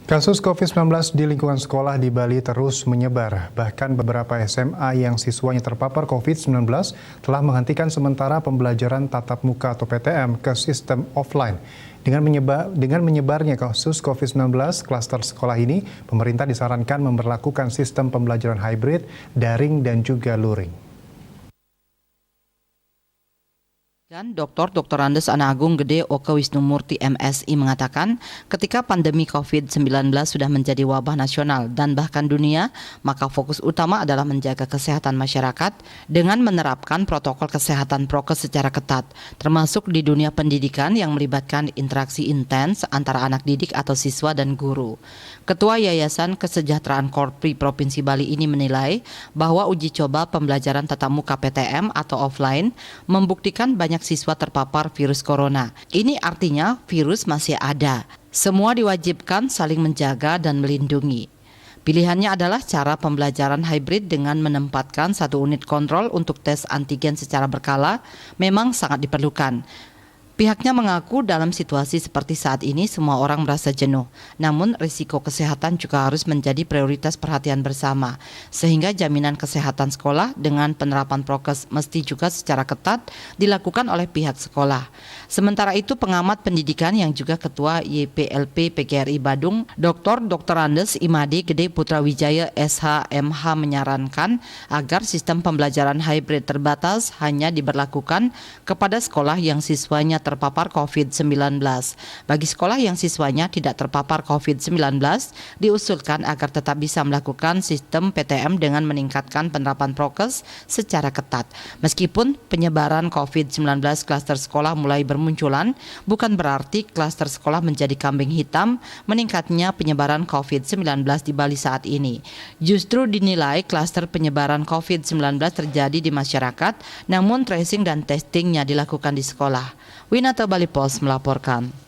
Kasus COVID-19 di lingkungan sekolah di Bali terus menyebar. Bahkan beberapa SMA yang siswanya terpapar COVID-19 telah menghentikan sementara pembelajaran tatap muka atau PTM ke sistem offline. Dengan menyebarnya kasus COVID-19 klaster sekolah ini, pemerintah disarankan memberlakukan sistem pembelajaran hybrid, daring dan juga luring. Dr. Andes Anagung Gede Oke Wisnumurti MSI mengatakan ketika pandemi COVID-19 sudah menjadi wabah nasional dan bahkan dunia, maka fokus utama adalah menjaga kesehatan masyarakat dengan menerapkan protokol kesehatan prokes secara ketat, termasuk di dunia pendidikan yang melibatkan interaksi intens antara anak didik atau siswa dan guru. Ketua Yayasan Kesejahteraan Korpri Provinsi Bali ini menilai bahwa uji coba pembelajaran tatap muka PTM atau offline membuktikan banyak siswa terpapar virus corona. Ini artinya virus masih ada. Semua diwajibkan saling menjaga dan melindungi. Pilihannya adalah cara pembelajaran hybrid dengan menempatkan satu unit kontrol untuk tes antigen secara berkala memang sangat diperlukan. Pihaknya mengaku dalam situasi seperti saat ini semua orang merasa jenuh. Namun risiko kesehatan juga harus menjadi prioritas perhatian bersama. Sehingga jaminan kesehatan sekolah dengan penerapan prokes mesti juga secara ketat dilakukan oleh pihak sekolah. Sementara itu pengamat pendidikan yang juga Ketua YPLP PGRI Badung, Dr. Andes Imadi Gede Putra Wijaya SHMH menyarankan agar sistem pembelajaran hybrid terbatas hanya diberlakukan kepada sekolah yang siswanya terpapar COVID-19. Bagi sekolah yang siswanya tidak terpapar COVID-19, diusulkan agar tetap bisa melakukan sistem PTM dengan meningkatkan penerapan prokes secara ketat. Meskipun penyebaran COVID-19 klaster sekolah mulai bermunculan, bukan berarti klaster sekolah menjadi kambing hitam meningkatnya penyebaran COVID-19 di Bali saat ini. Justru dinilai klaster penyebaran COVID-19 terjadi di masyarakat, namun tracing dan testingnya dilakukan di sekolah. Winata Bali Pos melaporkan.